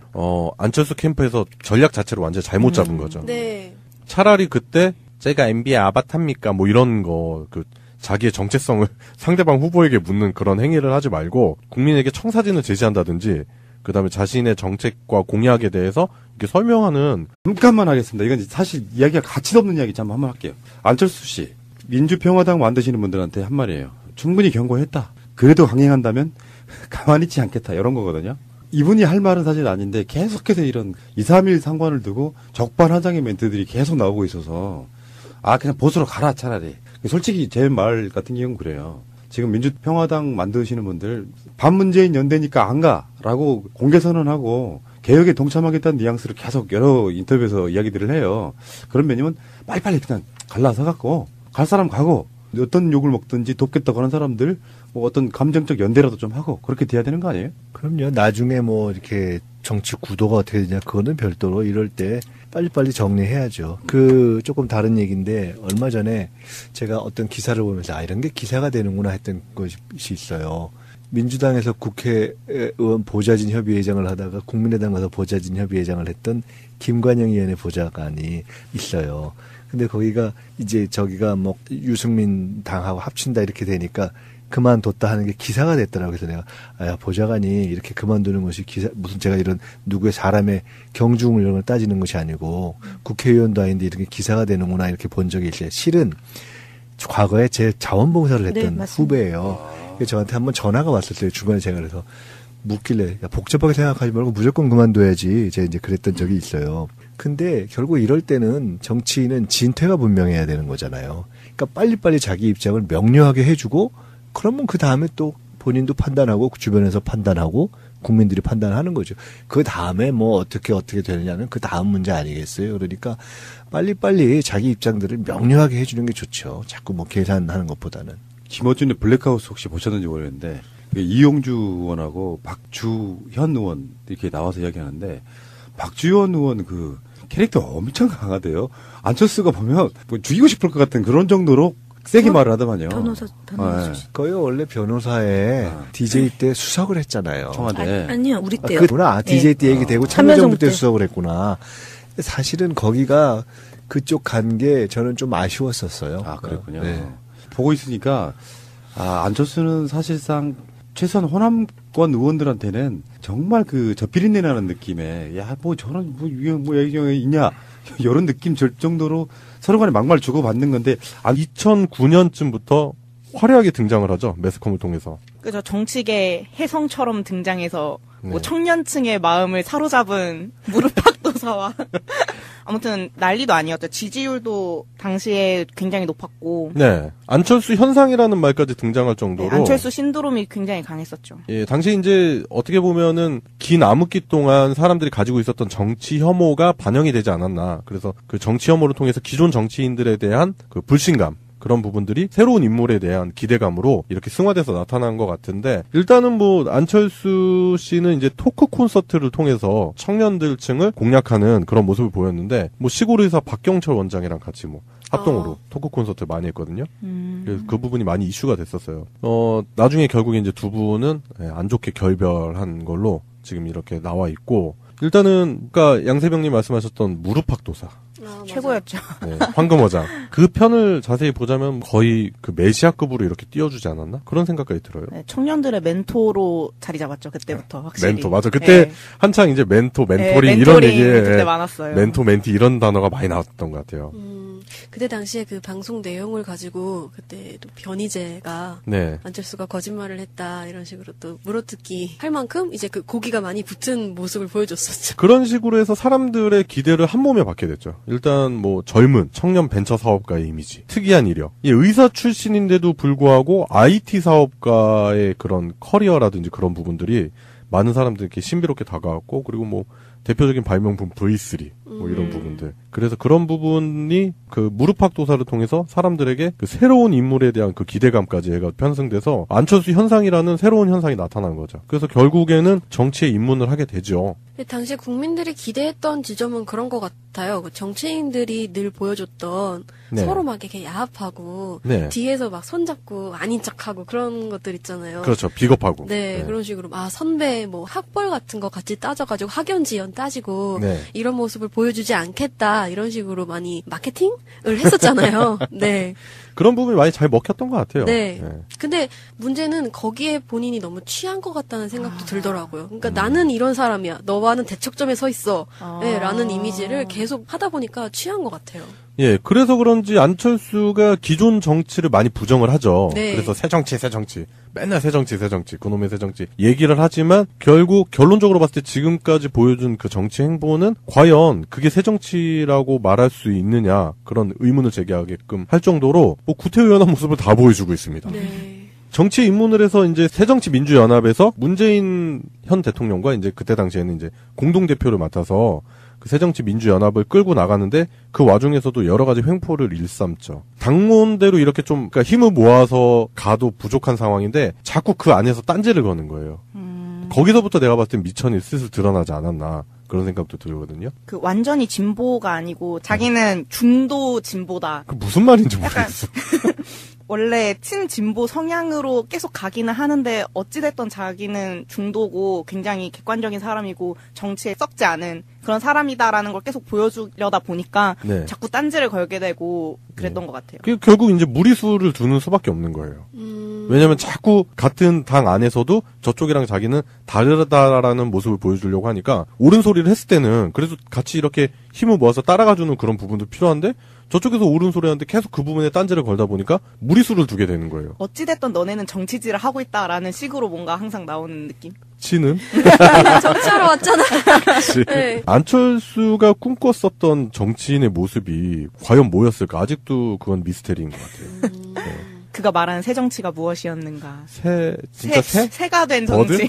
안철수 캠프에서 전략 자체를 완전히 잘못 잡은 거죠. 네. 차라리 그때 제가 MB의 아바타입니까 뭐 이런 거 그 자기의 정체성을 상대방 후보에게 묻는 그런 행위를 하지 말고 국민에게 청사진을 제시한다든지 그다음에 자신의 정책과 공약에 대해서 이렇게 설명하는. 잠깐만 하겠습니다. 이건 사실 이야기가 가치도 없는 이야기 좀 한번 할게요. 안철수 씨, 민주평화당 만드시는 분들한테 한 말이에요. 충분히 경고했다. 그래도 강행한다면 가만히 있지 않겠다. 이런 거거든요. 이분이 할 말은 사실 아닌데 계속해서 이런 2, 3일 상관을 두고 적반하장의 멘트들이 계속 나오고 있어서 그냥 보수로 가라 차라리. 솔직히 제 말 같은 경우는 그래요. 지금 민주평화당 만드시는 분들 반문재인 연대니까 안 가라고 공개 선언하고 개혁에 동참하겠다는 뉘앙스를 계속 여러 인터뷰에서 이야기들을 해요. 그런 면이면 빨리빨리 그냥 갈라서 갖고 갈 사람 가고 어떤 욕을 먹든지 돕겠다고 하는 사람들 뭐 어떤 감정적 연대라도 좀 하고 그렇게 돼야 되는 거 아니에요? 그럼요. 나중에 뭐 이렇게 정치 구도가 어떻게 되냐 그거는 별도로 이럴 때 빨리빨리 정리해야죠. 조금 다른 얘기인데 얼마 전에 제가 어떤 기사를 보면서 이런 게 기사가 되는구나 했던 것이 있어요. 민주당에서 국회의원 보좌진 협의회장을 하다가 국민의당 가서 보좌진 협의회장을 했던 김관영 의원의 보좌관이 있어요. 근데 거기가 이제 저기가 뭐 유승민 당하고 합친다 이렇게 되니까 그만뒀다 하는 게 기사가 됐더라고요. 그래서 내가 보좌관이 이렇게 그만두는 것이 무슨 제가 이런 누구의 사람의 경중을 이런 걸 따지는 것이 아니고 국회의원도 아닌데 이렇게 기사가 되는구나 이렇게 본 적이 있어요. 실은 과거에 제 자원봉사를 했던 후배예요. 저한테 한번 전화가 왔었어요. 주변에 제가 그래서 묻길래 야, 복잡하게 생각하지 말고 무조건 그만둬야지. 제가 이제 그랬던 적이 있어요. 근데 결국 이럴 때는 정치인은 진퇴가 분명해야 되는 거잖아요. 그러니까 빨리빨리 자기 입장을 명료하게 해주고 그러면 그 다음에 또 본인도 판단하고 주변에서 판단하고 국민들이 판단하는 거죠. 그 다음에 뭐 어떻게 되느냐는 그 다음 문제 아니겠어요. 그러니까 빨리빨리 자기 입장들을 명료하게 해주는 게 좋죠. 자꾸 뭐 계산하는 것보다는. 김어준의 블랙하우스 혹시 보셨는지 모르겠는데 이용주 의원하고 박주현 의원 이렇게 나와서 이야기하는데 박주현 의원 그 캐릭터 엄청 강하대요. 안철수가 보면 뭐 죽이고 싶을 것 같은 그런 정도로 세게 말을 하더만요. 변호사. 네. 거요 원래 변호사에 DJ 때 수석을 했잖아요. 청와대. 아니요, 우리 때요. 그구나. DJ 때 얘기되고 참여정부 때 수석을 했구나. 사실은 거기가 그쪽 간 게 저는 좀 아쉬웠었어요. 아, 그랬군요. 네. 보고 있으니까 안철수는 사실상 최소한 호남권 의원들한테는 정말 그 저 비린내 나는 느낌에 야 뭐 저런 뭐 얘기가 있냐 이런 느낌 들 정도로 서로 간에 막말 주고받는 건데 2009년쯤부터 화려하게 등장을 하죠. 매스컴을 통해서. 그죠. 정치계 혜성처럼 등장해서 뭐 네. 청년층의 마음을 사로잡은 무릎팍도사와 아무튼 난리도 아니었죠. 지지율도 당시에 굉장히 높았고. 네. 안철수 현상이라는 말까지 등장할 정도로. 네, 안철수 신드롬이 굉장히 강했었죠. 예, 당시 이제 어떻게 보면은 긴 암흑기 동안 사람들이 가지고 있었던 정치 혐오가 반영이 되지 않았나. 그래서 그 정치 혐오를 통해서 기존 정치인들에 대한 그 불신감. 그런 부분들이 새로운 인물에 대한 기대감으로 이렇게 승화돼서 나타난 것 같은데 일단은 뭐 안철수 씨는 이제 토크 콘서트를 통해서 청년들층을 공략하는 그런 모습을 보였는데 뭐 시골의사 박경철 원장이랑 같이 뭐 합동으로 토크 콘서트 많이 했거든요. 그래서 그 부분이 많이 이슈가 됐었어요. 나중에 결국에 이제 두 분은 안 좋게 결별한 걸로 지금 이렇게 나와 있고 일단은 그러니까 양세병님 말씀하셨던 무릎팍도사. 최고였죠. 네, 황금어장. 그 편을 자세히 보자면 거의 그 메시아급으로 이렇게 띄워주지 않았나? 그런 생각까지 들어요. 네, 청년들의 멘토로 자리 잡았죠. 그때부터 확실히. 멘토 맞아. 그때 네. 한창 이제 멘토링 네, 이런 얘기에 그때 많았어요. 멘토 멘티 이런 단어가 많이 나왔던 것 같아요. 그때 당시에 그 방송 내용을 가지고 그때 또 변희재가 네. 안철수가 거짓말을 했다 이런 식으로 또 물어뜯기 할 만큼 이제 그 고기가 많이 붙은 모습을 보여줬었죠. 그런 식으로 해서 사람들의 기대를 한 몸에 받게 됐죠. 일단 뭐 젊은 청년 벤처 사업가의 이미지, 특이한 이력, 의사 출신인데도 불구하고 IT 사업가의 그런 커리어라든지 그런 부분들이 많은 사람들에게 신비롭게 다가왔고 그리고 뭐 대표적인 발명품 V3 뭐 이런 부분들. 그래서 그런 부분이 그 무릎팍도사를 통해서 사람들에게 그 새로운 인물에 대한 그 기대감까지 해가 편승돼서 안철수 현상이라는 새로운 현상이 나타난 거죠. 그래서 결국에는 정치에 입문을 하게 되죠. 당시에 국민들이 기대했던 지점은 그런 것 같아요. 그 정치인들이 늘 보여줬던 네. 서로 막 이렇게 야합하고 네. 뒤에서 막 손잡고 아닌 척하고 그런 것들 있잖아요. 그렇죠. 비겁하고. 네, 그런 식으로 선배 뭐 학벌 같은 거 같이 따져가지고 학연 지연 따지고 네. 이런 모습을 보여주지 않겠다 이런 식으로 많이 마케팅을 했었잖아요. 네. 그런 부분이 많이 잘 먹혔던 것 같아요. 네. 근데 문제는 거기에 본인이 너무 취한 것 같다는 생각도 들더라고요. 그러니까 나는 이런 사람이야. 너와는 대척점에 서 있어. 네, 라는 이미지를 계속 하다 보니까 취한 것 같아요. 예, 그래서 그런지 안철수가 기존 정치를 많이 부정을 하죠. 네. 그래서 새 정치. 맨날 새 정치. 그놈의 새 정치. 얘기를 하지만 결국 결론적으로 봤을 때 지금까지 보여준 그 정치 행보는 과연 그게 새 정치라고 말할 수 있느냐 그런 의문을 제기하게끔 할 정도로 뭐 구태의연한 모습을 다 보여주고 있습니다. 네. 정치에 입문을 해서 이제 새정치민주연합에서 문재인 현 대통령과 이제 그때 당시에는 이제 공동대표를 맡아서 그 새정치민주연합을 끌고 나가는데 그 와중에서도 여러 가지 횡포를 일삼죠. 당론대로 이렇게 좀 그러니까 힘을 모아서 가도 부족한 상황인데 자꾸 그 안에서 딴지를 거는 거예요. 거기서부터 내가 봤을 땐 미천이 슬슬 드러나지 않았나 그런 생각도 들거든요. 그 완전히 진보가 아니고 자기는 중도 진보다. 그 무슨 말인지 모르겠어. 원래 친진보 성향으로 계속 가기는 하는데 어찌됐던 자기는 중도고 굉장히 객관적인 사람이고 정치에 썩지 않은 그런 사람이다라는 걸 계속 보여주려다 보니까 네. 자꾸 딴지를 걸게 되고 그랬던 것 같아요. 그 결국 이제 무리수를 두는 수밖에 없는 거예요. 왜냐면 자꾸 같은 당 안에서도 저쪽이랑 자기는 다르다라는 모습을 보여주려고 하니까 옳은 소리를 했을 때는 그래도 같이 이렇게 힘을 모아서 따라가주는 그런 부분도 필요한데 저쪽에서 옳은 소리 하는데 계속 그 부분에 딴지를 걸다 보니까 무리수를 두게 되는 거예요. 어찌됐든 너네는 정치질을 하고 있다라는 식으로 뭔가 항상 나오는 느낌? 치는? 정치하러 왔잖아. 네. 안철수가 꿈꿨었던 정치인의 모습이 과연 뭐였을까? 아직도 그건 미스테리인 것 같아요. 네. 그가 말하는 새 정치가 무엇이었는가? 진짜 새? 새가 된 정치.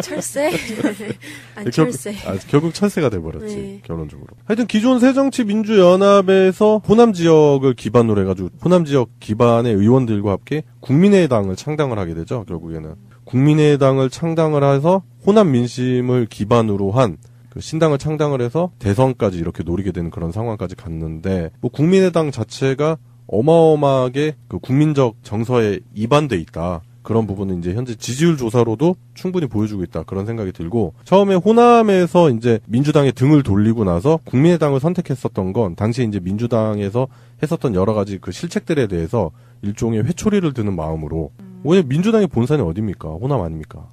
철새? 안철새. 결국 철새가 돼버렸지, 네. 결론적으로. 하여튼 기존 새정치민주연합에서 호남 지역을 기반으로 해가지고 호남 지역 기반의 의원들과 함께 국민의당을 창당을 하게 되죠, 결국에는. 국민의당을 창당을 해서 호남 민심을 기반으로 한 그 신당을 창당을 해서 대선까지 이렇게 노리게 되는 그런 상황까지 갔는데, 뭐 국민의당 자체가 어마어마하게 그 국민적 정서에 이반돼 있다. 그런 부분은 이제 현재 지지율 조사로도 충분히 보여주고 있다. 그런 생각이 들고, 처음에 호남에서 이제 민주당에 등을 돌리고 나서 국민의당을 선택했었던 건 당시 이제 민주당에서 했었던 여러 가지 그 실책들에 대해서 일종의 회초리를 드는 마음으로, 왜냐면 민주당의 본산이 어딥니까? 호남 아닙니까?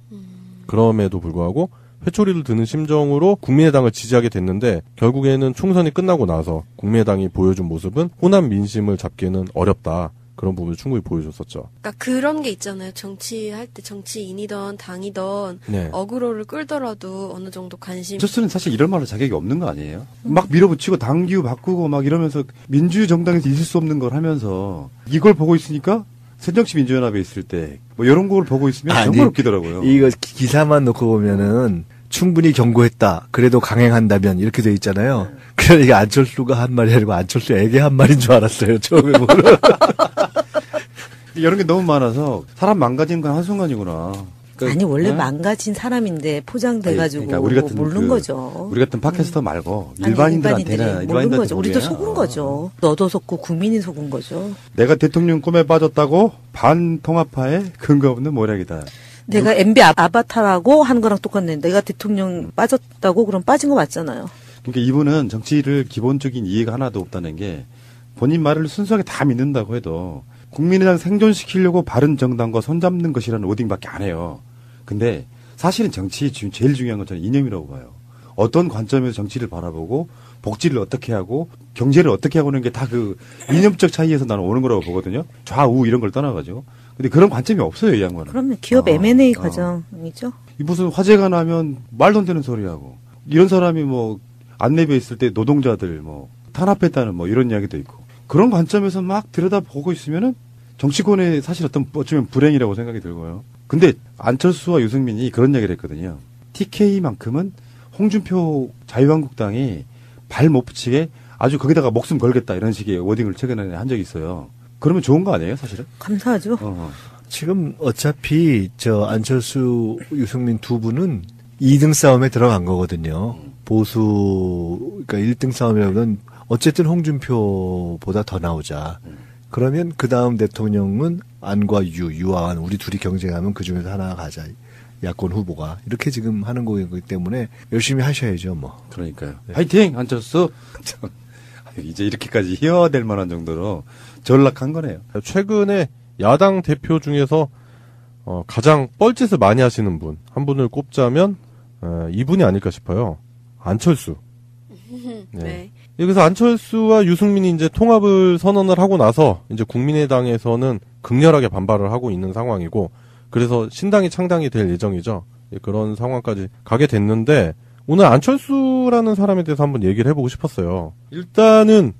그럼에도 불구하고 회초리를 드는 심정으로 국민의당을 지지하게 됐는데, 결국에는 총선이 끝나고 나서 국민의당이 보여준 모습은 호남 민심을 잡기는 어렵다. 그런 부분을 충분히 보여줬었죠. 그러니까 그런 게 있잖아요. 정치할 때 정치인이던 당이던 네. 어그로를 끌더라도 어느 정도 관심. 안철수는 사실 이런 말로 자격이 없는 거 아니에요? 막 밀어붙이고 당규 바꾸고 막 이러면서 민주정당에서 있을 수 없는 걸 하면서 이걸 보고 있으니까 새정치민주연합에 있을 때 뭐 이런 걸 보고 있으면 정말 웃기더라고요. 이거 기사만 놓고 보면은 충분히 경고했다. 그래도 강행한다면 이렇게 돼 있잖아요. 그래서 이게 안철수가 한 말이 아니고 안철수에게 한 말인 줄 알았어요. 처음에 보면. 이런 게 너무 많아서 사람 망가지는 건 한순간이구나. 그러니까, 아니 원래 망가진 사람인데 포장돼가지고 그러니까 우리 같은 모르는 거죠. 우리 같은 팟캐스터 말고 아니, 일반인들한테는 모르는 거죠. 우리도 보면, 속은 거죠. 너도 속고 국민이 속은 거죠. 내가 대통령 꿈에 빠졌다고 반통합파의 근거 없는 모략이다. 내가 MB 아바타라고 하는 거랑 똑같네. 내가 대통령 빠졌다고 그럼 빠진 거 맞잖아요. 그러니까 이분은 정치를 기본적인 이해가 하나도 없다는 게, 본인 말을 순수하게 다 믿는다고 해도 국민의당 생존시키려고 바른 정당과 손잡는 것이라는 워딩밖에 안 해요. 근데 사실은 정치 지금 제일 중요한 건 저는 이념이라고 봐요. 어떤 관점에서 정치를 바라보고 복지를 어떻게 하고 경제를 어떻게 하고 하는 게 다 그 이념적 차이에서 나는 오는 거라고 보거든요. 좌우 이런 걸 떠나가지고. 근데 그런 관점이 없어요, 이 양반은. 그러면 기업 M&A 과정이죠. 무슨 화재가 나면 말도 안 되는 소리하고, 이런 사람이 뭐 안내부에 있을 때 노동자들 뭐 탄압했다는 뭐 이런 이야기도 있고, 그런 관점에서 막 들여다보고 있으면은 정치권의 사실 어쩌면 불행이라고 생각이 들고요. 근데 안철수와 유승민이 그런 얘기를 했거든요. TK만큼은 홍준표 자유한국당이 발 못 붙이게 아주 거기다가 목숨 걸겠다 이런 식의 워딩을 최근에 한 적이 있어요. 그러면 좋은 거 아니에요, 사실은? 감사하죠. 지금 어차피 안철수, 유승민 두 분은 2등 싸움에 들어간 거거든요. 보수, 그러니까 1등 싸움이라면 어쨌든 홍준표보다 더 나오자. 그러면 그 다음 대통령은 안과 유와 안, 우리 둘이 경쟁하면 그 중에서 하나 가자. 야권 후보가. 이렇게 지금 하는 거기 때문에 열심히 하셔야죠, 뭐. 그러니까요. 네. 화이팅! 안철수! 이제 이렇게까지 희화될 만한 정도로 전락한 거네요. 최근에 야당 대표 중에서 가장 뻘짓을 많이 하시는 분, 한 분을 꼽자면 이분이 아닐까 싶어요. 안철수. 네. 그래서 안철수와 유승민이 이제 통합을 선언을 하고 나서 이제 국민의당에서는 극렬하게 반발을 하고 있는 상황이고, 그래서 신당이 창당이 될 예정이죠. 그런 상황까지 가게 됐는데, 오늘 안철수라는 사람에 대해서 한번 얘기를 해보고 싶었어요. 일단은